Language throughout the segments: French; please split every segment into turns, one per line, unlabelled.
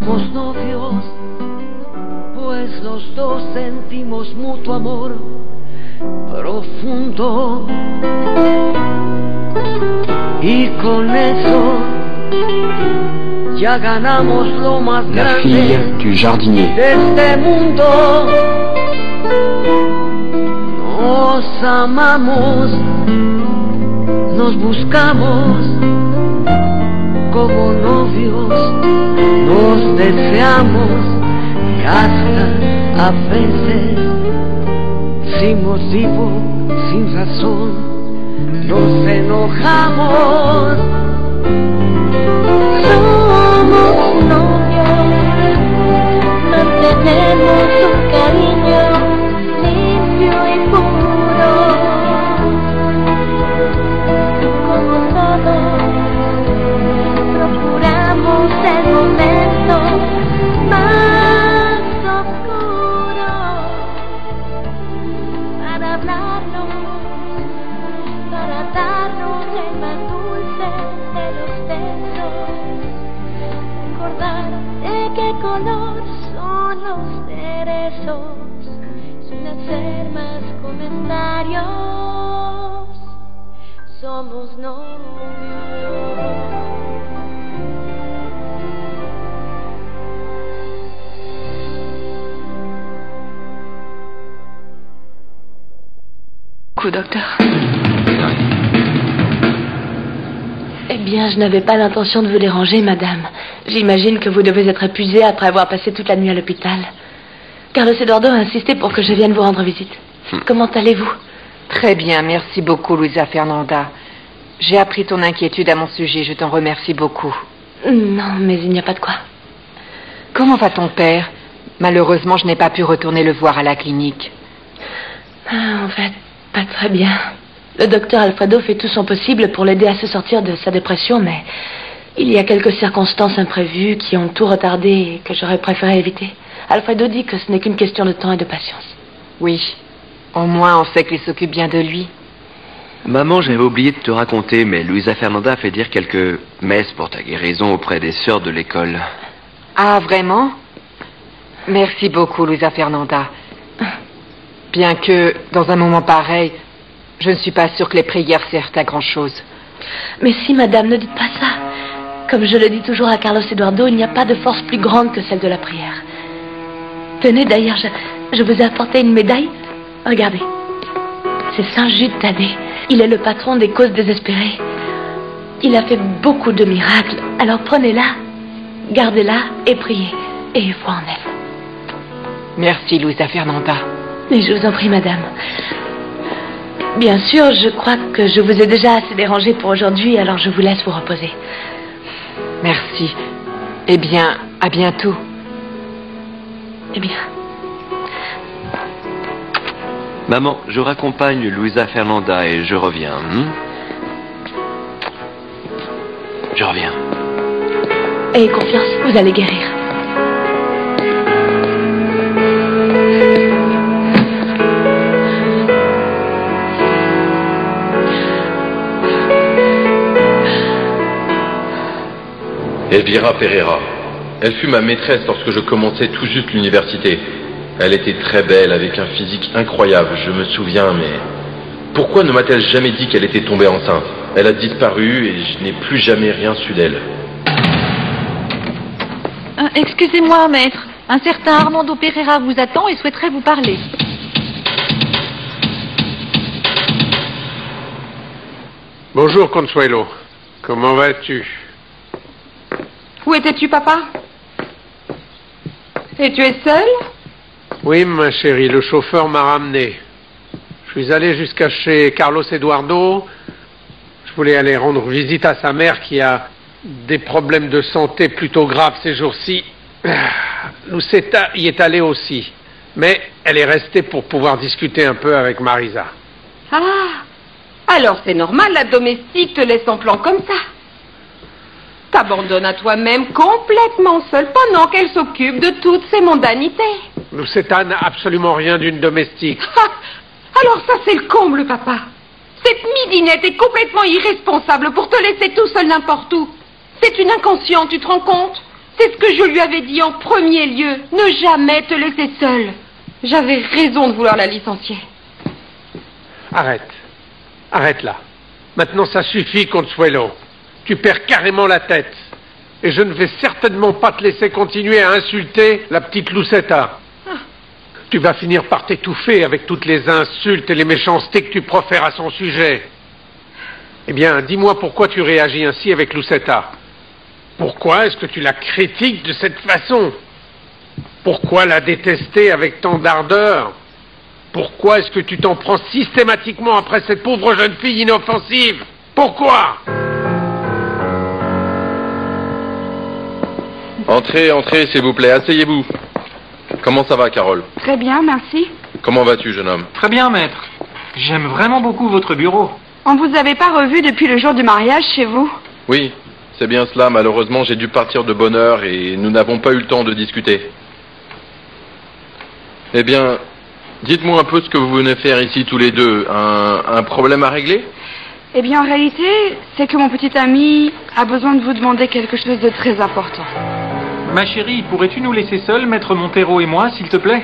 Somos novios, pues los dos sentimos mutuo amor profundo. Y con eso ya ganamos lo más
La fille
grande
du jardinier.
de este mundo. Nos amamos, nos buscamos como novios, nos deseamos y hasta a veces sin motivo, sin razón nos enojamos.
Somos novios, mantenemos un cariño limpio y puro. Como todos, procuramos el momento más oscuro para hablarnos, para darnos el más dulce de los besos, recordar de qué color son los cerezos, sin hacer más comentarios. Somos novios.
Docteur. Eh bien, je n'avais pas l'intention de vous déranger, madame. J'imagine que vous devez être épuisée après avoir passé toute la nuit à l'hôpital. Carlos Eduardo a insisté pour que je vienne vous rendre visite. Comment allez-vous?
Très bien, merci beaucoup, Luisa Fernanda. J'ai appris ton inquiétude à mon sujet, je t'en remercie beaucoup.
Non, mais il n'y a pas de quoi.
Comment va ton père? Malheureusement, je n'ai pas pu retourner le voir à la clinique.
En fait, pas très bien. Le docteur Alfredo fait tout son possible pour l'aider à se sortir de sa dépression, mais il y a quelques circonstances imprévues qui ont tout retardé et que j'aurais préféré éviter. Alfredo dit que ce n'est qu'une question de temps et de patience.
Oui, au moins on sait qu'il s'occupe bien de lui.
Maman, j'avais oublié de te raconter, mais Luisa Fernanda a fait dire quelques messes pour ta guérison auprès des sœurs de l'école.
Ah, vraiment? Merci beaucoup, Luisa Fernanda. Bien que, dans un moment pareil, je ne suis pas sûre que les prières servent à grand-chose.
Mais si, madame, ne dites pas ça. Comme je le dis toujours à Carlos Eduardo, il n'y a pas de force plus grande que celle de la prière. Tenez, d'ailleurs, je vous ai apporté une médaille. Regardez. C'est Saint Jude Thaddée. Il est le patron des causes désespérées. Il a fait beaucoup de miracles. Alors prenez-la, gardez-la et priez. Et foi en elle.
Merci, Luisa Fernanda.
Mais je vous en prie, madame. Bien sûr, je crois que je vous ai déjà assez dérangé pour aujourd'hui, alors je vous laisse vous reposer.
Merci. Eh bien, à bientôt.
Eh bien.
Maman, je raccompagne Luisa Fernanda et je reviens. Je reviens.
Ayez confiance, vous allez guérir.
Elvira Pereira. Elle fut ma maîtresse lorsque je commençais tout juste l'université. Elle était très belle, avec un physique incroyable, je me souviens, mais... Pourquoi ne m'a-t-elle jamais dit qu'elle était tombée enceinte? Elle a disparu et je n'ai plus jamais rien su d'elle.
Excusez-moi, maître. Un certain Armando Pereira vous attend et souhaiterait vous parler.
Bonjour, Consuelo. Comment vas-tu?
Où étais-tu, papa? Et tu es seul?
Oui, ma chérie, le chauffeur m'a ramené. Je suis allé jusqu'à chez Carlos Eduardo. Je voulais aller rendre visite à sa mère qui a des problèmes de santé plutôt graves ces jours-ci. Lucetta y est allée aussi. Mais elle est restée pour pouvoir discuter un peu avec Marisa.
Ah, alors c'est normal, la domestique te laisse en plan comme ça. T'abandonnes à toi-même complètement seule pendant qu'elle s'occupe de toutes ces mondanités.
Lucetta n'a absolument rien d'une domestique.
Alors ça c'est le comble, papa. Cette midinette est complètement irresponsable pour te laisser tout seul n'importe où. C'est une inconsciente, tu te rends compte? C'est ce que je lui avais dit en premier lieu. Ne jamais te laisser seule. J'avais raison de vouloir la licencier.
Arrête. Arrête là. Maintenant, ça suffit, Consuelo. Tu perds carrément la tête. Et je ne vais certainement pas te laisser continuer à insulter la petite Lucetta. Tu vas finir par t'étouffer avec toutes les insultes et les méchancetés que tu profères à son sujet. Eh bien, dis-moi pourquoi tu réagis ainsi avec Lucetta. Pourquoi est-ce que tu la critiques de cette façon? Pourquoi la détester avec tant d'ardeur? Pourquoi est-ce que tu t'en prends systématiquement après cette pauvre jeune fille inoffensive? Pourquoi?
Entrez, entrez, s'il vous plaît, asseyez-vous. Comment ça va, Carole?
Très bien, merci.
Comment vas-tu, jeune homme?
Très bien, maître. J'aime vraiment beaucoup votre bureau.
On vous avait pas revu depuis le jour du mariage chez vous?
Oui, c'est bien cela. Malheureusement, j'ai dû partir de bonne heure et nous n'avons pas eu le temps de discuter. Eh bien, dites-moi un peu ce que vous venez faire ici tous les deux. Un problème à régler?
Eh bien, en réalité, c'est que mon petit ami a besoin de vous demander quelque chose de très important.
Ma chérie, pourrais-tu nous laisser seuls, maître Montero et moi, s'il te plaît?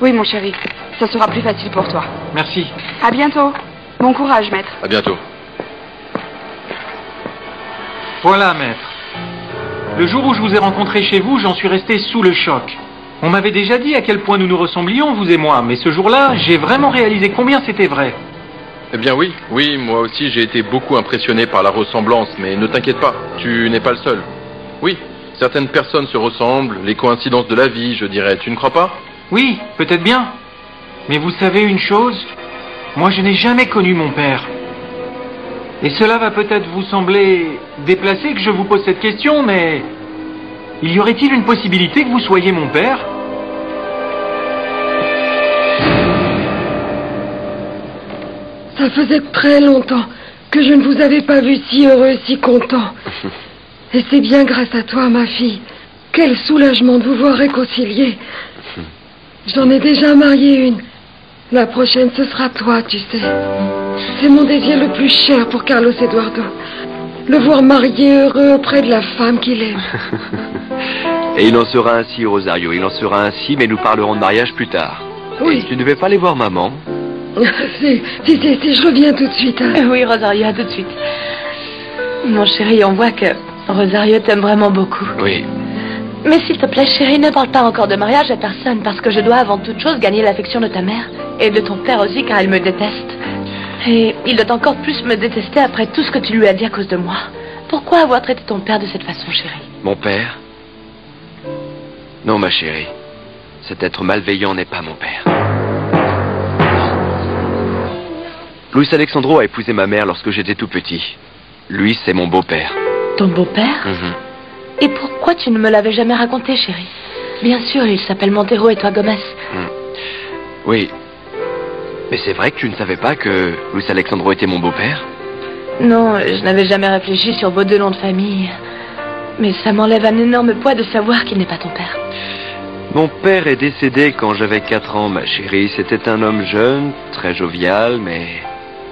Oui, mon chéri, ça sera plus facile pour toi.
Merci.
À bientôt. Bon courage, maître.
À bientôt.
Voilà, maître. Le jour où je vous ai rencontré chez vous, j'en suis resté sous le choc. On m'avait déjà dit à quel point nous nous ressemblions, vous et moi, mais ce jour-là, j'ai vraiment réalisé combien c'était vrai.
Eh bien oui, oui, moi aussi j'ai été beaucoup impressionné par la ressemblance, mais ne t'inquiète pas, tu n'es pas le seul. Oui, certaines personnes se ressemblent, les coïncidences de la vie, je dirais, tu ne crois pas?
Oui, peut-être bien. Mais vous savez une chose? Moi, je n'ai jamais connu mon père. Et cela va peut-être vous sembler déplacé que je vous pose cette question, mais y aurait-il une possibilité que vous soyez mon père?
Ça faisait très longtemps que je ne vous avais pas vu si heureux, si content. Et c'est bien grâce à toi, ma fille. Quel soulagement de vous voir réconciliés. J'en ai déjà marié une. La prochaine, ce sera toi, tu sais. C'est mon désir le plus cher pour Carlos Eduardo. Le voir marié heureux auprès de la femme qu'il aime.
Et il en sera ainsi, Rosario, il en sera ainsi, mais nous parlerons de mariage plus tard.
Oui.
Et tu ne vais pas aller voir maman?
Si, je reviens tout de suite. Hein.
Oui, Rosario, à tout de suite. Mon chéri, on voit que Rosario t'aime vraiment beaucoup.
Oui.
Mais s'il te plaît, chéri, ne parle pas encore de mariage à personne, parce que je dois avant toute chose gagner l'affection de ta mère, et de ton père aussi, car il me déteste. Et il doit encore plus me détester après tout ce que tu lui as dit à cause de moi. Pourquoi avoir traité ton père de cette façon, chéri?
Mon père? Non, ma chérie. Cet être malveillant n'est pas mon père. Luis Alexandro a épousé ma mère lorsque j'étais tout petit. Luis, c'est mon beau-père.
Ton beau-père? Et pourquoi tu ne me l'avais jamais raconté, chérie? Bien sûr, il s'appelle Montero et toi Gomez.
Oui. Mais c'est vrai que tu ne savais pas que Luis Alexandro était mon beau-père?
Non, je n'avais jamais réfléchi sur vos deux noms de famille. Mais ça m'enlève un énorme poids de savoir qu'il n'est pas ton père.
Mon père est décédé quand j'avais 4 ans, ma chérie. C'était un homme jeune, très jovial, mais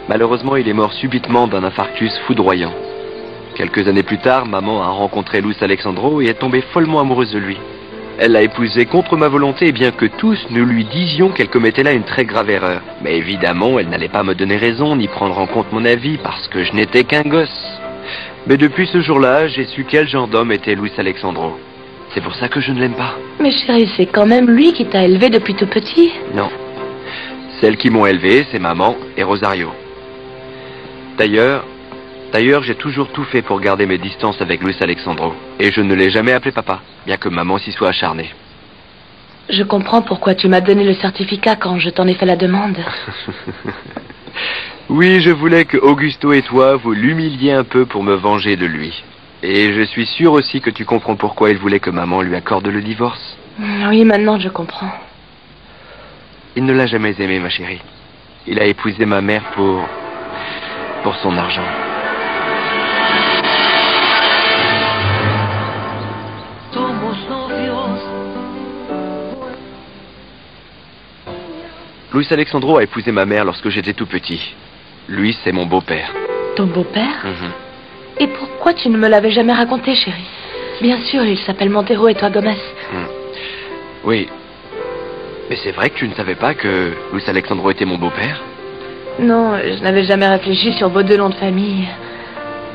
malheureusement, il est mort subitement d'un infarctus foudroyant. Quelques années plus tard, maman a rencontré Luis Alexandro et est tombée follement amoureuse de lui. Elle l'a épousé contre ma volonté, bien que tous nous lui disions qu'elle commettait là une très grave erreur. Mais évidemment, elle n'allait pas me donner raison, ni prendre en compte mon avis, parce que je n'étais qu'un gosse. Mais depuis ce jour-là, j'ai su quel genre d'homme était Luis Alexandro. C'est pour ça que je ne l'aime pas.
Mais chérie, c'est quand même lui qui t'a élevé depuis tout petit.
Non. Celles qui m'ont élevé, c'est maman et Rosario. D'ailleurs, j'ai toujours tout fait pour garder mes distances avec Luis Alexandro. Et je ne l'ai jamais appelé papa, bien que maman s'y soit acharnée.
Je comprends pourquoi tu m'as donné le certificat quand je t'en ai fait la demande.
Oui, je voulais que Augusto et toi, vous l'humiliez un peu pour me venger de lui. Et je suis sûr aussi que tu comprends pourquoi il voulait que maman lui accorde le divorce.
Oui, maintenant je comprends.
Il ne l'a jamais aimé, ma chérie. Il a épousé ma mère pour son argent. Luis Alexandro a épousé ma mère lorsque j'étais tout petit. Luis, c'est mon beau-père.
Ton beau-père? Et pourquoi tu ne me l'avais jamais raconté, chérie? Bien sûr, il s'appelle Montero et toi Gomez.
Oui. Mais c'est vrai que tu ne savais pas que Luis Alexandro était mon beau-père?
Non, je n'avais jamais réfléchi sur vos deux noms de famille.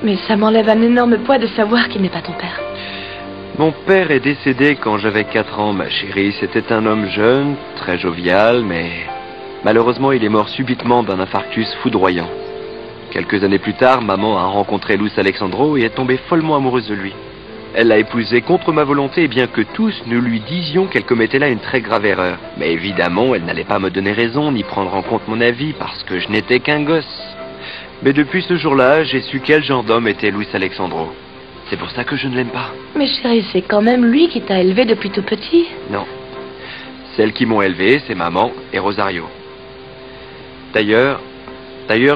Mais ça m'enlève un énorme poids de savoir qu'il n'est pas ton père.
Mon père est décédé quand j'avais 4 ans, ma chérie. C'était un homme jeune, très jovial, mais malheureusement, il est mort subitement d'un infarctus foudroyant. Quelques années plus tard, maman a rencontré Luis Alexandro et est tombée follement amoureuse de lui. Elle l'a épousé contre ma volonté, bien que tous nous lui disions qu'elle commettait là une très grave erreur. Mais évidemment, elle n'allait pas me donner raison, ni prendre en compte mon avis, parce que je n'étais qu'un gosse. Mais depuis ce jour-là, j'ai su quel genre d'homme était Luis Alexandro. C'est pour ça que je ne l'aime pas.
Mais chérie, c'est quand même lui qui t'a élevé depuis tout petit.
Non. Celles qui m'ont élevé, c'est maman et Rosario. D'ailleurs,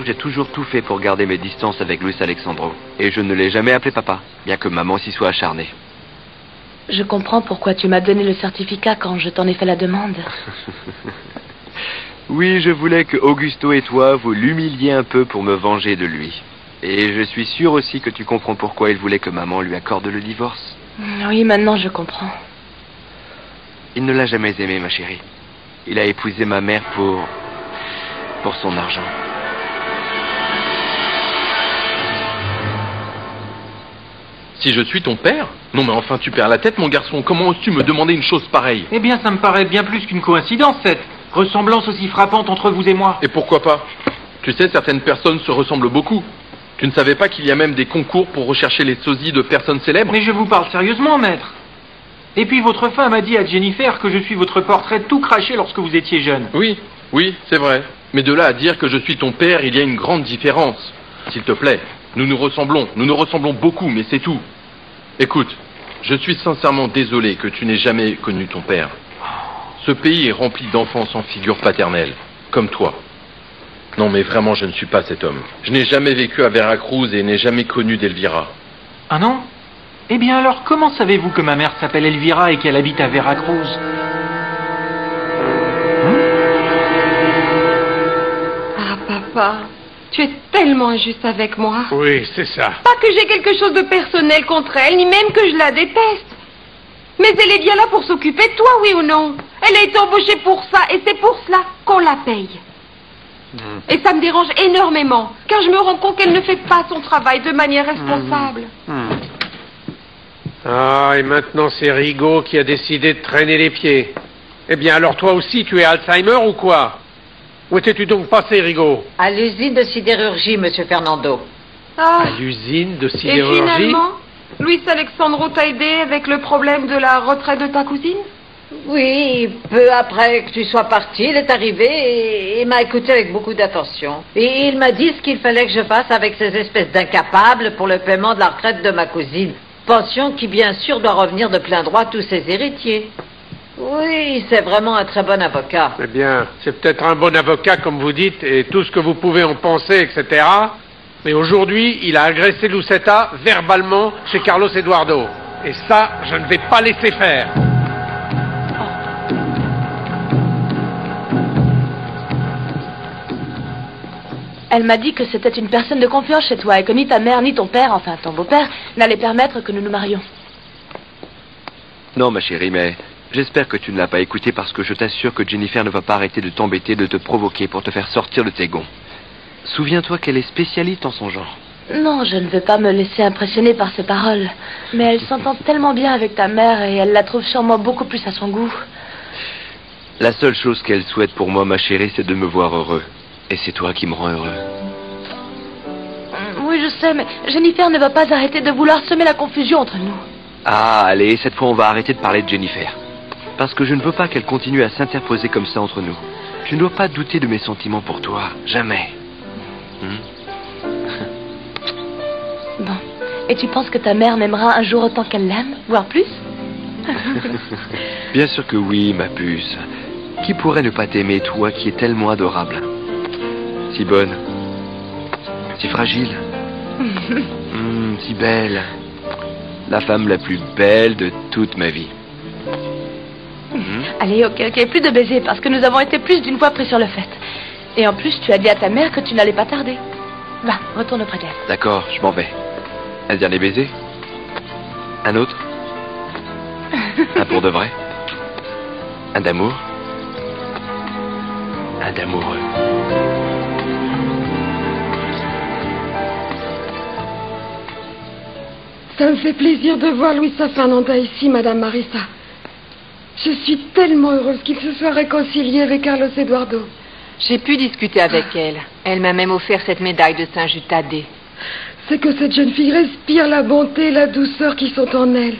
j'ai toujours tout fait pour garder mes distances avec Luis Alexandro. Et je ne l'ai jamais appelé papa, bien que maman s'y soit acharnée.
Je comprends pourquoi tu m'as donné le certificat quand je t'en ai fait la demande.
Oui, je voulais que Augusto et toi, vous l'humiliez un peu pour me venger de lui. Et je suis sûr aussi que tu comprends pourquoi il voulait que maman lui accorde le divorce.
Oui, maintenant je comprends.
Il ne l'a jamais aimé, ma chérie. Il a épousé ma mère pour son argent.
Si je suis ton père? Non mais enfin tu perds la tête mon garçon, comment oses-tu me demander une chose pareille?
Eh bien, ça me paraît bien plus qu'une coïncidence, cette ressemblance aussi frappante entre vous et moi.
Et pourquoi pas? Tu sais, certaines personnes se ressemblent beaucoup. Tu ne savais pas qu'il y a même des concours pour rechercher les sosies de personnes célèbres?
Mais je vous parle sérieusement, maître. Et puis votre femme a dit à Jennifer que je suis votre portrait tout craché lorsque vous étiez jeune.
Oui, c'est vrai. Mais de là à dire que je suis ton père, il y a une grande différence. S'il te plaît, nous nous ressemblons beaucoup, mais c'est tout. Écoute, je suis sincèrement désolé que tu n'aies jamais connu ton père. Ce pays est rempli d'enfants sans figure paternelle, comme toi. Non mais vraiment, je ne suis pas cet homme. Je n'ai jamais vécu à Veracruz et n'ai jamais connu d'Elvira.
Ah non? Eh bien alors, comment savez-vous que ma mère s'appelle Elvira et qu'elle habite à Veracruz?
Ah, papa, tu es tellement injuste avec moi.
Oui, c'est ça.
Pas que j'ai quelque chose de personnel contre elle, ni même que je la déteste. Mais elle est bien là pour s'occuper de toi, oui ou non? Elle a été embauchée pour ça, et c'est pour cela qu'on la paye. Et ça me dérange énormément, car je me rends compte qu'elle ne fait pas son travail de manière responsable.
Ah, et maintenant c'est Rigaud qui a décidé de traîner les pieds. Eh bien, alors toi aussi, tu es Alzheimer ou quoi? Où étais-tu donc passé, Rigaud?
À l'usine de sidérurgie, monsieur Fernando.
Ah,
À l'usine de
et
sidérurgie?
finalement, Luis Alexandro t'a aidé avec le problème de la retraite de ta cousine?
Oui, peu après que tu sois parti, il est arrivé et m'a écouté avec beaucoup d'attention. Et il m'a dit ce qu'il fallait que je fasse avec ces espèces d'incapables pour le paiement de la retraite de ma cousine. Pension qui, bien sûr, doit revenir de plein droit à tous ses héritiers. Oui, c'est vraiment un très bon avocat.
Eh bien, c'est peut-être un bon avocat, comme vous dites, et tout ce que vous pouvez en penser, etc. Mais aujourd'hui, il a agressé Lucetta verbalement chez Carlos Eduardo. Et ça, je ne vais pas laisser faire.
Elle m'a dit que c'était une personne de confiance chez toi et que ni ta mère ni ton père, enfin ton beau-père, n'allaient permettre que nous nous marions.
Non, ma chérie, mais j'espère que tu ne l'as pas écouté parce que je t'assure que Jennifer ne va pas arrêter de t'embêter, de te provoquer pour te faire sortir de tes gonds. Souviens-toi qu'elle est spécialiste en son genre.
Non, je ne veux pas me laisser impressionner par ses paroles. Mais elle s'entend tellement bien avec ta mère et elle la trouve sûrement beaucoup plus à son goût.
La seule chose qu'elle souhaite pour moi, ma chérie, c'est de me voir heureux. Et c'est toi qui me rends heureux.
Oui, je sais, mais Jennifer ne va pas arrêter de vouloir semer la confusion entre nous.
Ah, allez, cette fois on va arrêter de parler de Jennifer. Parce que je ne veux pas qu'elle continue à s'interposer comme ça entre nous. Tu ne dois pas douter de mes sentiments pour toi, jamais.
Bon. Et tu penses que ta mère m'aimera un jour autant qu'elle l'aime, voire plus?
Bien sûr que oui, ma puce. Qui pourrait ne pas t'aimer, toi qui es tellement adorable? Si bonne, si fragile, si belle. La femme la plus belle de toute ma vie.
Allez, ok, plus de baisers, parce que nous avons été plus d'une fois pris sur le fait. Et en plus, tu as dit à ta mère que tu n'allais pas tarder. Va, retourne auprès d'elle.
D'accord, je m'en vais. Un dernier baiser? Un autre? Un pour de vrai? Un d'amour? Un d'amoureux.
Ça me fait plaisir de voir Luisa Fernanda ici, Madame Marisa. Je suis tellement heureuse qu'il se soit réconcilié avec Carlos Eduardo.
J'ai pu discuter avec elle. Elle m'a même offert cette médaille de Saint-Just Thaddée.
C'est que cette jeune fille respire la bonté et la douceur qui sont en elle.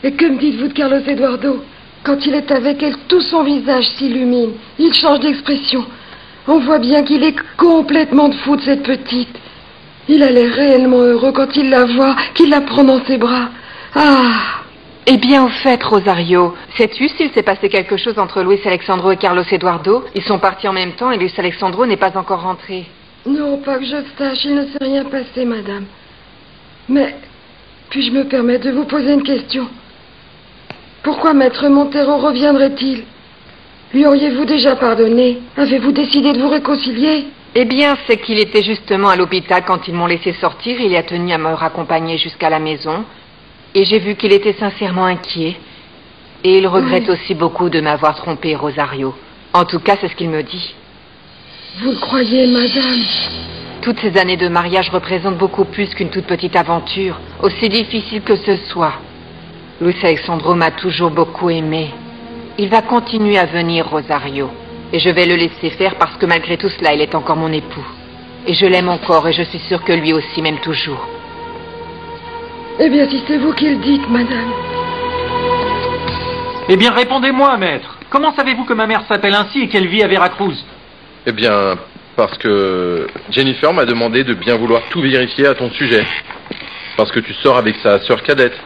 Et que me dites-vous de Carlos Eduardo? Quand il est avec elle, tout son visage s'illumine. Il change d'expression. On voit bien qu'il est complètement fou de cette petite. Il a l'air réellement heureux quand il la voit, qu'il la prend dans ses bras. Ah!
Eh bien, au fait, Rosario, sais-tu s'il s'est passé quelque chose entre Luis Alexandro et Carlos Eduardo? Ils sont partis en même temps et Luis Alexandro n'est pas encore rentré.
Non, pas que je sache, il ne s'est rien passé, madame. Mais, puis-je me permettre de vous poser une question? Pourquoi Maître Montero reviendrait-il? Lui auriez-vous déjà pardonné? Avez-vous décidé de vous réconcilier?
Eh bien, c'est qu'il était justement à l'hôpital quand ils m'ont laissé sortir. Il a tenu à me raccompagner jusqu'à la maison. Et j'ai vu qu'il était sincèrement inquiet. Et il regrette aussi beaucoup de m'avoir trompé, Rosario. En tout cas, c'est ce qu'il me dit.
Vous le croyez, madame?
Toutes ces années de mariage représentent beaucoup plus qu'une toute petite aventure, aussi difficile que ce soit. Luis Alexandro m'a toujours beaucoup aimé. Il va continuer à venir, Rosario. Et je vais le laisser faire parce que malgré tout cela, il est encore mon époux. Et je l'aime encore et je suis sûre que lui aussi m'aime toujours.
Eh bien, si c'est vous qui le dites, madame.
Eh bien, répondez-moi, maître. Comment savez-vous que ma mère s'appelle ainsi et qu'elle vit à Veracruz?
Eh bien, parce que Jennifer m'a demandé de bien vouloir tout vérifier à ton sujet. Parce que tu sors avec sa sœur cadette.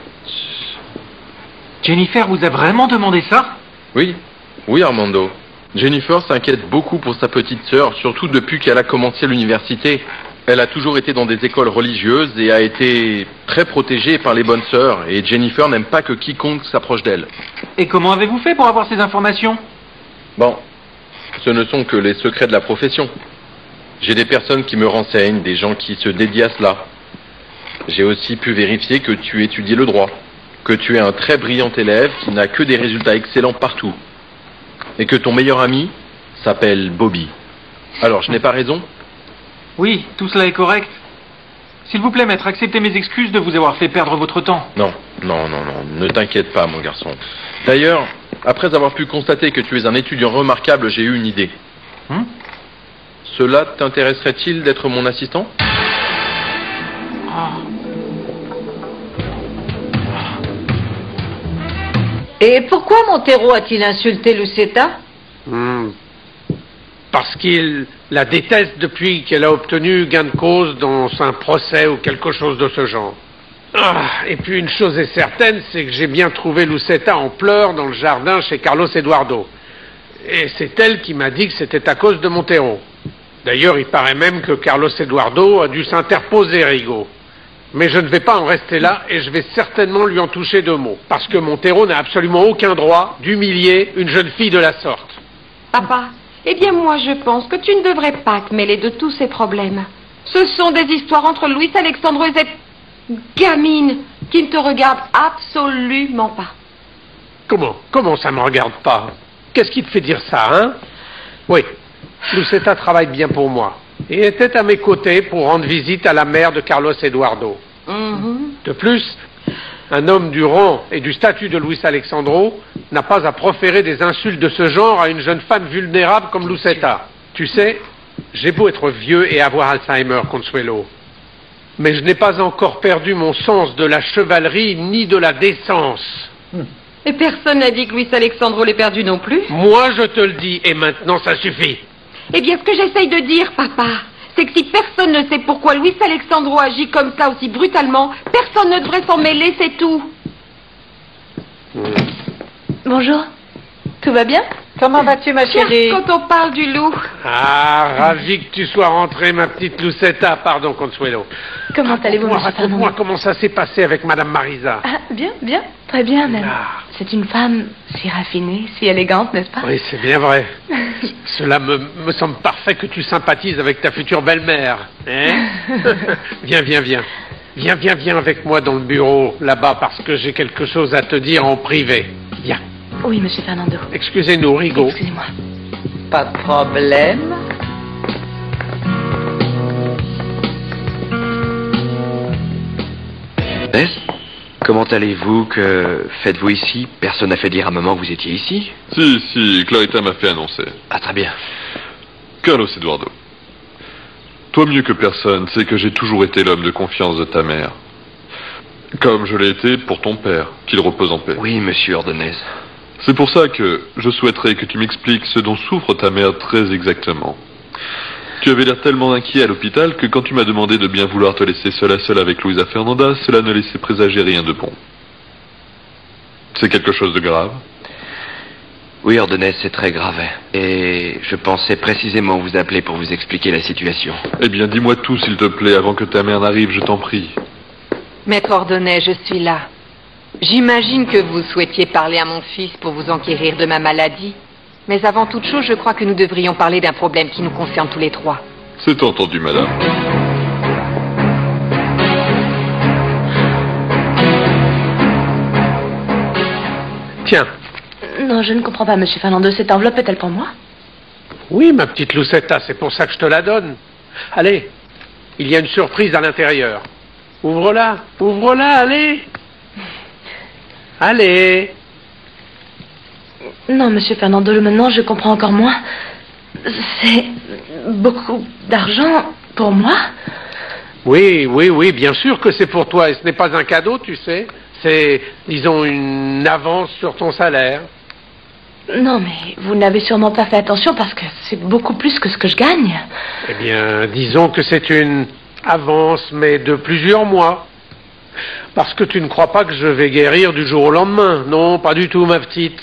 Jennifer vous a vraiment demandé ça?
Oui, oui Armando. Jennifer s'inquiète beaucoup pour sa petite sœur, surtout depuis qu'elle a commencé l'université. Elle a toujours été dans des écoles religieuses et a été très protégée par les bonnes sœurs. Et Jennifer n'aime pas que quiconque s'approche d'elle.
Et comment avez-vous fait pour avoir ces informations?
Bon, ce ne sont que les secrets de la profession. J'ai des personnes qui me renseignent, des gens qui se dédient à cela. J'ai aussi pu vérifier que tu étudies le droit, que tu es un très brillant élève qui n'a que des résultats excellents partout, et que ton meilleur ami s'appelle Bobby. Alors, je n'ai pas raison?
Oui, tout cela est correct. S'il vous plaît, maître, acceptez mes excuses de vous avoir fait perdre votre temps.
Non, non, non, non, ne t'inquiète pas, mon garçon. D'ailleurs, après avoir pu constater que tu es un étudiant remarquable, j'ai eu une idée. Cela t'intéresserait-il d'être mon assistant?
Et pourquoi Montero a-t-il insulté Lucetta?
Parce qu'il la déteste depuis qu'elle a obtenu gain de cause dans un procès ou quelque chose de ce genre. Et puis une chose est certaine, c'est que j'ai bien trouvé Lucetta en pleurs dans le jardin chez Carlos Eduardo. Et c'est elle qui m'a dit que c'était à cause de Montero. D'ailleurs, il paraît même que Carlos Eduardo a dû s'interposer, Rigo. Mais je ne vais pas en rester là et je vais certainement lui en toucher deux mots. Parce que Montero n'a absolument aucun droit d'humilier une jeune fille de la sorte.
Papa, eh bien moi je pense que tu ne devrais pas te mêler de tous ces problèmes. Ce sont des histoires entre Luis Alexandro et cette gamine qui ne te regarde absolument pas.
Comment ça ne me regarde pas? Qu'est-ce qui te fait dire ça, hein? Oui, Lucetta travaille bien pour moi. Et était à mes côtés pour rendre visite à la mère de Carlos Eduardo. De plus, un homme du rang et du statut de Luis Alexandro n'a pas à proférer des insultes de ce genre à une jeune femme vulnérable comme Lucetta. Tu sais, j'ai beau être vieux et avoir Alzheimer, Consuelo, mais je n'ai pas encore perdu mon sens de la chevalerie ni de la décence.
Et personne n'a dit que Luis Alexandro l'ait perdu non plus.
Moi, je te le dis, et maintenant ça suffit.
Eh bien, ce que j'essaye de dire, papa, c'est que si personne ne sait pourquoi Luis Alexandro agit comme ça aussi brutalement, personne ne devrait s'en mêler, c'est tout.
Bonjour. Tout va bien?
Comment vas-tu, ma chérie?
Quand on parle du loup.
Ah, ravi que tu sois rentrée, ma petite Lucetta. Pardon, Consuelo.
Comment allez-vous, monsieur Fernando?
Raconte-moi comment ça s'est passé avec Madame Marisa.
Ah, bien, très bien même. C'est une femme si raffinée, si élégante, n'est-ce pas?
Oui, c'est bien vrai. Cela me semble parfait que tu sympathises avec ta future belle-mère. Hein? Viens. Viens avec moi dans le bureau, là-bas, parce que j'ai quelque chose à te dire en privé. Viens.
Oui, monsieur Fernando.
Excusez-nous, Rigaud.
Excusez-moi.
Pas de problème.
Comment allez-vous? Que faites-vous ici? Personne n'a fait dire à maman que vous étiez ici?
Si, Clarita m'a fait annoncer.
Ah, très bien.
Carlos Eduardo, toi mieux que personne sais que j'ai toujours été l'homme de confiance de ta mère. Comme je l'ai été pour ton père, qu'il repose en paix.
Oui, monsieur Ordonez.
C'est pour ça que je souhaiterais que tu m'expliques ce dont souffre ta mère très exactement. Tu avais l'air tellement inquiet à l'hôpital que quand tu m'as demandé de bien vouloir te laisser seul à seul avec Luisa Fernanda, cela ne laissait présager rien de bon. C'est quelque chose de grave?
Oui, Ordonez, c'est très grave. Et je pensais précisément vous appeler pour vous expliquer la situation.
Eh bien, dis-moi tout, s'il te plaît, avant que ta mère n'arrive, je t'en prie.
Maître Ordonez, je suis là. J'imagine que vous souhaitiez parler à mon fils pour vous enquérir de ma maladie. Mais avant toute chose, je crois que nous devrions parler d'un problème qui nous concerne tous les trois.
C'est entendu, madame.
Tiens.
Non, je ne comprends pas, monsieur Fernando. Cette enveloppe est-elle pour moi?
Oui, ma petite Lucetta, c'est pour ça que je te la donne. Allez, il y a une surprise à l'intérieur. Ouvre-la, allez. Allez.
Non, monsieur Fernando, maintenant je comprends encore moins. C'est beaucoup d'argent pour moi?
Oui, bien sûr que c'est pour toi. Et ce n'est pas un cadeau, tu sais. C'est, disons, une avance sur ton salaire.
Non, mais vous n'avez sûrement pas fait attention parce que c'est beaucoup plus que ce que je gagne.
Eh bien, disons que c'est une avance, mais de plusieurs mois. Parce que tu ne crois pas que je vais guérir du jour au lendemain. Non, pas du tout, ma petite.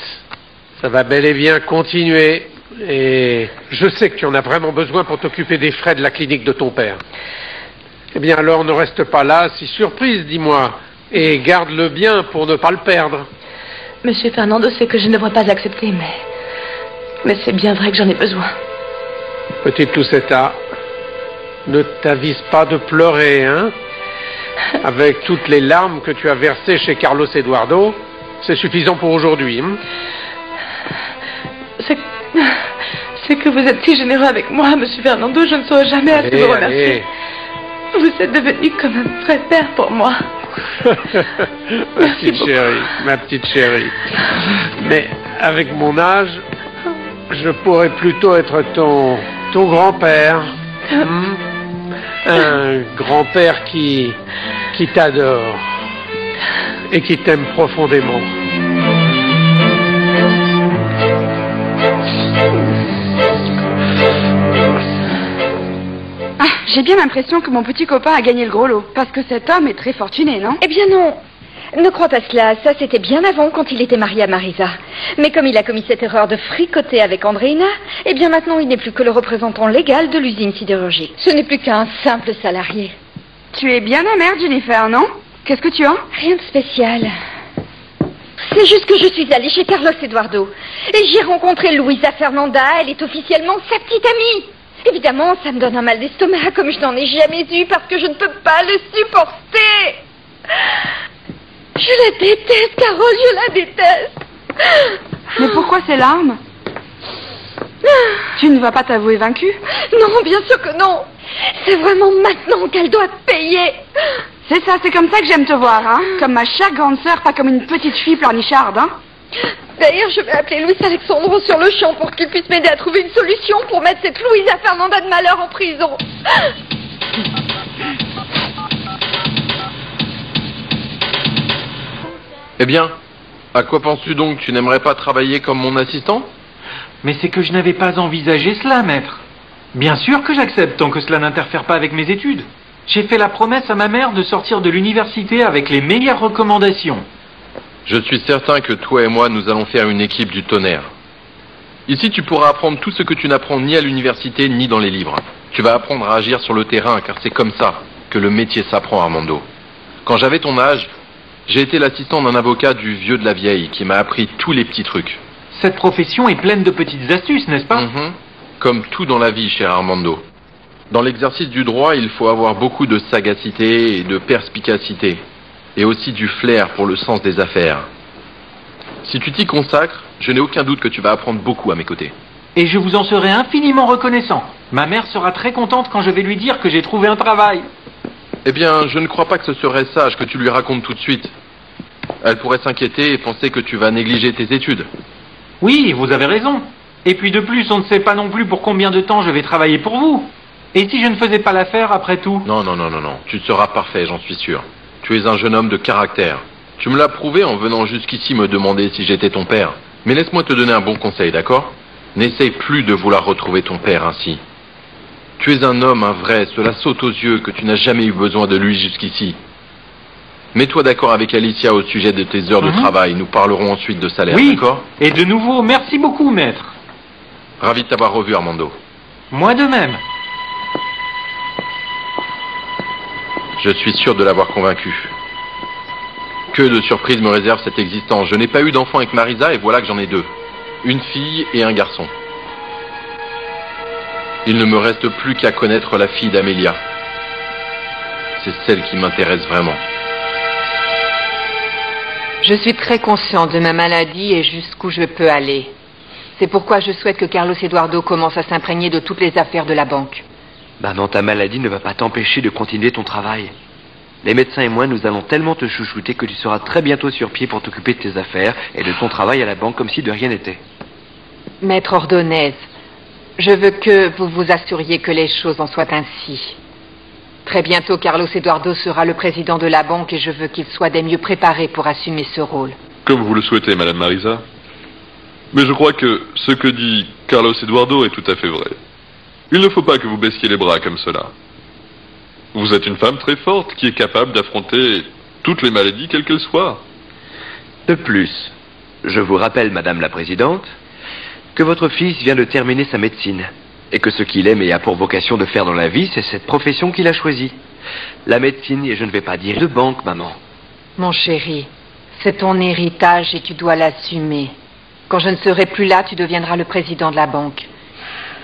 Ça va bel et bien continuer. Et je sais que tu en as vraiment besoin pour t'occuper des frais de la clinique de ton père. Eh bien, alors ne reste pas là, si surprise, dis-moi. Et garde-le bien pour ne pas le perdre.
Monsieur Fernando sait que je ne devrais pas accepter, mais c'est bien vrai que j'en ai besoin.
Petite Lucetta, ne t'avise pas de pleurer, hein? Avec toutes les larmes que tu as versées chez Carlos Eduardo, c'est suffisant pour aujourd'hui. Hein?
C'est que vous êtes si généreux avec moi, monsieur Fernando, je ne saurais jamais assez vous remercier. Vous êtes devenu comme un vrai père pour moi.
Ma petite chérie. Mais avec mon âge, je pourrais plutôt être ton grand-père. Un grand-père qui t'adore et qui t'aime profondément.
J'ai bien l'impression que mon petit copain a gagné le gros lot. Parce que cet homme est très fortuné, non?
Eh bien non. Ne crois pas cela. Ça, c'était bien avant, quand il était marié à Marisa. Mais comme il a commis cette erreur de fricoter avec Andreina, eh bien maintenant, il n'est plus que le représentant légal de l'usine sidérurgique. Ce n'est plus qu'un simple salarié.
Tu es bien amère, Jennifer, non? Qu'est-ce que tu as?
Rien de spécial. C'est juste que je suis allée chez Carlos Eduardo. Et j'ai rencontré Luisa Fernanda. Elle est officiellement sa petite amie. Évidemment, ça me donne un mal d'estomac comme je n'en ai jamais eu parce que je ne peux pas le supporter. Je la déteste, Carole, je la déteste.
Mais pourquoi ces larmes? Tu ne vas pas t'avouer vaincue?
Non, bien sûr que non. C'est vraiment maintenant qu'elle doit payer.
C'est ça, c'est comme ça que j'aime te voir, hein? Comme ma chère grande sœur, pas comme une petite fille pleurnicharde, hein?
D'ailleurs, je vais appeler Luis Alexandro sur le champ pour qu'il puisse m'aider à trouver une solution pour mettre cette Luisa Fernanda de malheur en prison.
Eh bien, à quoi penses-tu donc? Tu n'aimerais pas travailler comme mon assistant?
Mais c'est que je n'avais pas envisagé cela, maître. Bien sûr que j'accepte tant que cela n'interfère pas avec mes études. J'ai fait la promesse à ma mère de sortir de l'université avec les meilleures recommandations.
Je suis certain que toi et moi, nous allons faire une équipe du tonnerre. Ici, tu pourras apprendre tout ce que tu n'apprends ni à l'université ni dans les livres. Tu vas apprendre à agir sur le terrain, car c'est comme ça que le métier s'apprend, Armando. Quand j'avais ton âge, j'ai été l'assistant d'un avocat du vieux de la vieille qui m'a appris tous les petits trucs.
Cette profession est pleine de petites astuces, n'est-ce pas?
Comme tout dans la vie, cher Armando. Dans l'exercice du droit, il faut avoir beaucoup de sagacité et de perspicacité, et aussi du flair pour le sens des affaires. Si tu t'y consacres, je n'ai aucun doute que tu vas apprendre beaucoup à mes côtés.
Et je vous en serai infiniment reconnaissant. Ma mère sera très contente quand je vais lui dire que j'ai trouvé un travail.
Eh bien, je ne crois pas que ce serait sage que tu lui racontes tout de suite. Elle pourrait s'inquiéter et penser que tu vas négliger tes études.
Oui, vous avez raison. Et puis de plus, on ne sait pas non plus pour combien de temps je vais travailler pour vous. Et si je ne faisais pas l'affaire après tout?
Non, tu seras parfait, j'en suis sûr. Tu es un jeune homme de caractère. Tu me l'as prouvé en venant jusqu'ici me demander si j'étais ton père. Mais laisse-moi te donner un bon conseil, d'accord? N'essaye plus de vouloir retrouver ton père ainsi. Tu es un homme, un vrai, cela saute aux yeux que tu n'as jamais eu besoin de lui jusqu'ici. Mets-toi d'accord avec Alicia au sujet de tes heures de travail. Nous parlerons ensuite de salaire,
oui.
D'accord?
Et de nouveau, merci beaucoup, maître.
Ravi de t'avoir revu, Armando.
Moi de même.
Je suis sûr de l'avoir convaincu. Que de surprises me réserve cette existence. Je n'ai pas eu d'enfant avec Marisa et voilà que j'en ai 2. Une fille et un garçon. Il ne me reste plus qu'à connaître la fille d'Amélia. C'est celle qui m'intéresse vraiment.
Je suis très consciente de ma maladie et jusqu'où je peux aller. C'est pourquoi je souhaite que Carlos Eduardo commence à s'imprégner de toutes les affaires de la banque.
Maman, ta maladie ne va pas t'empêcher de continuer ton travail. Les médecins et moi, nous allons tellement te chouchouter que tu seras très bientôt sur pied pour t'occuper de tes affaires et de ton travail à la banque comme si de rien n'était.
Maître Ordonez, je veux que vous vous assuriez que les choses en soient ainsi. Très bientôt, Carlos Eduardo sera le président de la banque et je veux qu'il soit des mieux préparé pour assumer ce rôle.
Comme vous le souhaitez, Madame Marisa. Mais je crois que ce que dit Carlos Eduardo est tout à fait vrai. Il ne faut pas que vous baissiez les bras comme cela. Vous êtes une femme très forte qui est capable d'affronter toutes les maladies, quelles qu'elles soient.
De plus, je vous rappelle, Madame la Présidente, que votre fils vient de terminer sa médecine et que ce qu'il aime et a pour vocation de faire dans la vie, c'est cette profession qu'il a choisie. La médecine, et je ne vais pas dire de banque, maman.
Mon chéri, c'est ton héritage et tu dois l'assumer. Quand je ne serai plus là, tu deviendras le président de la banque.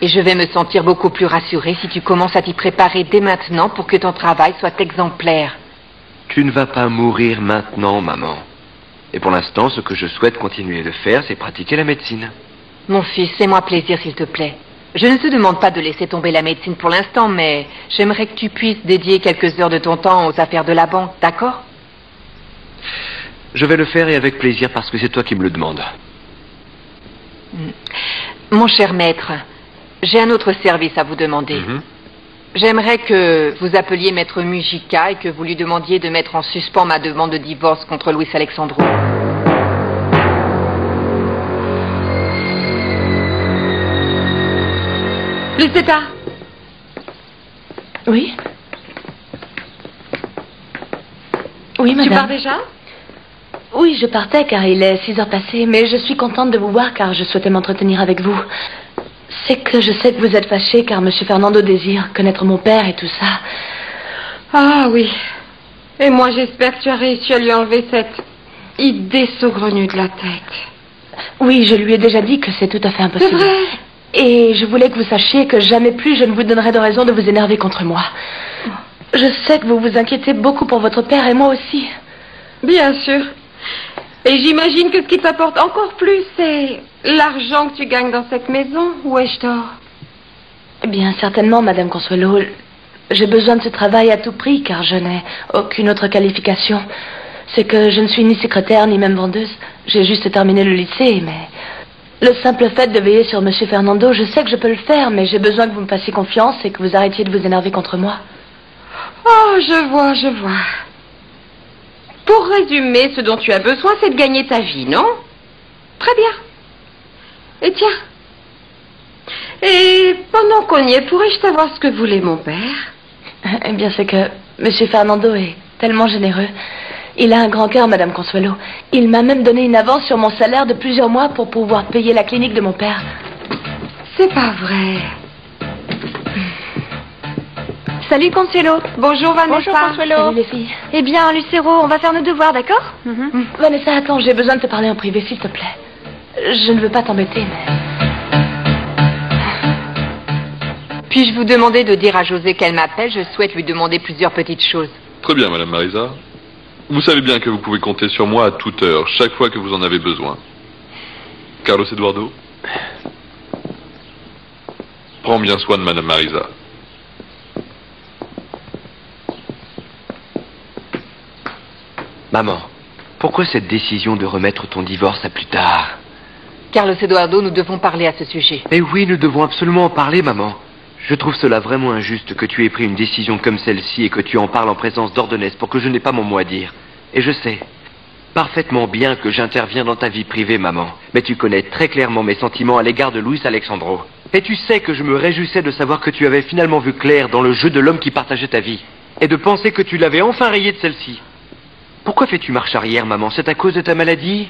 Et je vais me sentir beaucoup plus rassurée si tu commences à t'y préparer dès maintenant pour que ton travail soit exemplaire.
Tu ne vas pas mourir maintenant, maman. Et pour l'instant, ce que je souhaite continuer de faire, c'est pratiquer la médecine.
Mon fils, fais-moi plaisir, s'il te plaît. Je ne te demande pas de laisser tomber la médecine pour l'instant, mais j'aimerais que tu puisses dédier quelques heures de ton temps aux affaires de la banque, d'accord?
Je vais le faire et avec plaisir parce que c'est toi qui me le demandes.
Mon cher maître, j'ai un autre service à vous demander. J'aimerais que vous appeliez maître Mujica et que vous lui demandiez de mettre en suspens ma demande de divorce contre Luis Alexandro.
Lucetta.
Oui? Oui, madame.
Tu pars déjà?
Oui, je partais car il est 6 heures passées, mais je suis contente de vous voir car je souhaitais m'entretenir avec vous. C'est que je sais que vous êtes fâché car M. Fernando désire connaître mon père et tout ça.
Ah oui. Et moi, j'espère que tu as réussi à lui enlever cette idée saugrenue de la tête.
Oui, je lui ai déjà dit que c'est tout à fait impossible.
C'est vrai?
Et je voulais que vous sachiez que jamais plus je ne vous donnerai de raison de vous énerver contre moi. Je sais que vous vous inquiétez beaucoup pour votre père et moi aussi.
Bien sûr. Et j'imagine que ce qui t'apporte encore plus, c'est l'argent que tu gagnes dans cette maison. Ou ai-je tort?
Eh bien, certainement, Madame Consuelo. J'ai besoin de ce travail à tout prix, car je n'ai aucune autre qualification. C'est que je ne suis ni secrétaire, ni même vendeuse. J'ai juste terminé le lycée, mais... Le simple fait de veiller sur Monsieur Fernando, je sais que je peux le faire, mais j'ai besoin que vous me fassiez confiance et que vous arrêtiez de vous énerver contre moi.
Oh, je vois, je vois. Pour résumer, ce dont tu as besoin, c'est de gagner ta vie, non? Très bien. Et tiens. Et pendant qu'on y est, pourrais-je savoir ce que voulait mon père?
Eh bien, c'est que Monsieur Fernando est tellement généreux. Il a un grand cœur, Madame Consuelo. Il m'a même donné une avance sur mon salaire de plusieurs mois pour pouvoir payer la clinique de mon père.
C'est pas vrai.
Salut Consuelo.
Bonjour Vanessa.
Bonjour Consuelo.
Salut les filles.
Eh bien, Lucero, on va faire nos devoirs, d'accord?
Vanessa, attends, j'ai besoin de te parler en privé, s'il te plaît. Je ne veux pas t'embêter, mais...
Puis-je vous demander de dire à José qu'elle m'appelle? Je souhaite lui demander plusieurs petites choses.
Très bien, Madame Marisa. Vous savez bien que vous pouvez compter sur moi à toute heure, chaque fois que vous en avez besoin. Carlos Eduardo, prends bien soin de Madame Marisa.
Maman, pourquoi cette décision de remettre ton divorce à plus tard?
Carlos Eduardo, nous devons parler à ce sujet.
Eh oui, nous devons absolument en parler, maman. Je trouve cela vraiment injuste que tu aies pris une décision comme celle-ci et que tu en parles en présence d'Ordonez pour que je n'ai pas mon mot à dire. Et je sais parfaitement bien que j'interviens dans ta vie privée, maman. Mais tu connais très clairement mes sentiments à l'égard de Luis Alexandro. Et tu sais que je me réjouissais de savoir que tu avais finalement vu clair dans le jeu de l'homme qui partageait ta vie. Et de penser que tu l'avais enfin rayé de celle-ci. Pourquoi fais-tu marche arrière, maman? C'est à cause de ta maladie?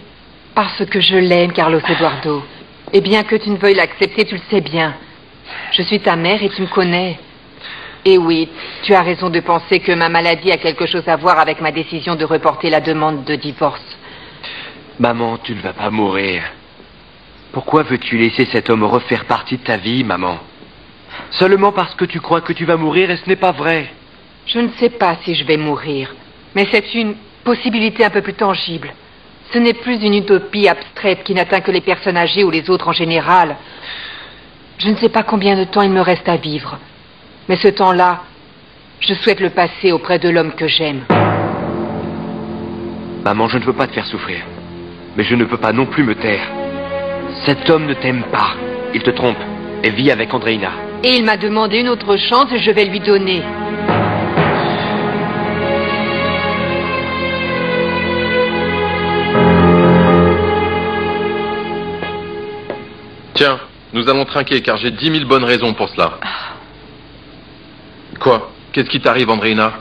Parce que je l'aime, Carlos Eduardo. Et bien que tu ne veuilles l'accepter, tu le sais bien. Je suis ta mère et tu me connais. Et oui, tu as raison de penser que ma maladie a quelque chose à voir avec ma décision de reporter la demande de divorce.
Maman, tu ne vas pas mourir. Pourquoi veux-tu laisser cet homme refaire partie de ta vie, maman? Seulement parce que tu crois que tu vas mourir et ce n'est pas vrai.
Je ne sais pas si je vais mourir, mais c'est une possibilité un peu plus tangible. Ce n'est plus une utopie abstraite qui n'atteint que les personnes âgées ou les autres en général. Je ne sais pas combien de temps il me reste à vivre. Mais ce temps-là, je souhaite le passer auprès de l'homme que j'aime.
Maman, je ne veux pas te faire souffrir. Mais je ne peux pas non plus me taire. Cet homme ne t'aime pas. Il te trompe et vit avec Andreina.
Et il m'a demandé une autre chance et je vais lui donner.
Tiens, nous allons trinquer car j'ai 10 000 bonnes raisons pour cela. Quoi? Qu'est-ce qui t'arrive, Andreina?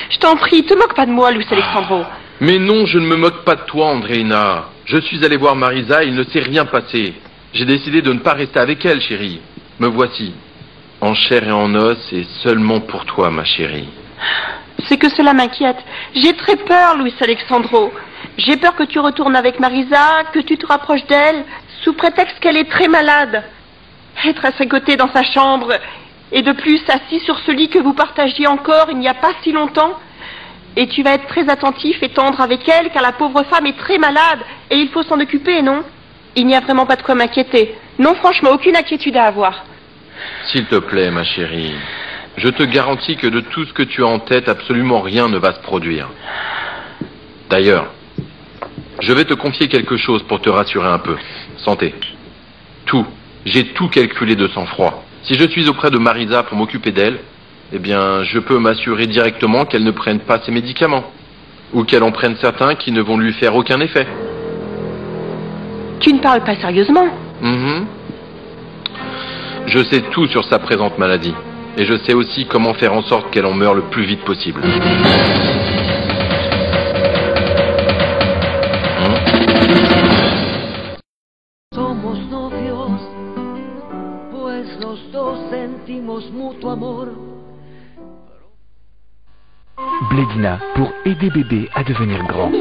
Je t'en prie, te moque pas de moi, Luis Alexandro.
Mais non, je ne me moque pas de toi, Andreina. Je suis allé voir Marisa et il ne s'est rien passé. J'ai décidé de ne pas rester avec elle, chérie. Me voici, en chair et en os, et seulement pour toi, ma chérie.
C'est que cela m'inquiète. J'ai très peur, Luis Alexandro. J'ai peur que tu retournes avec Marisa, que tu te rapproches d'elle, sous prétexte qu'elle est très malade. Être à ses côtés dans sa chambre, et de plus assis sur ce lit que vous partagiez encore il n'y a pas si longtemps. Et tu vas être très attentif et tendre avec elle, car la pauvre femme est très malade, et il faut s'en occuper, non? Il n'y a vraiment pas de quoi m'inquiéter. Non, franchement, aucune inquiétude à avoir.
S'il te plaît, ma chérie, je te garantis que de tout ce que tu as en tête, absolument rien ne va se produire. D'ailleurs, je vais te confier quelque chose pour te rassurer un peu. Santé. Tout. J'ai tout calculé de sang-froid. Si je suis auprès de Marisa pour m'occuper d'elle, eh bien, je peux m'assurer directement qu'elle ne prenne pas ses médicaments. Ou qu'elle en prenne certains qui ne vont lui faire aucun effet.
Tu ne parles pas sérieusement?
Je sais tout sur sa présente maladie. Et je sais aussi comment faire en sorte qu'elle en meure le plus vite possible.
Somos novios, pues los dos sentimos mutuo amor.
Blédina pour aider bébé à devenir grand.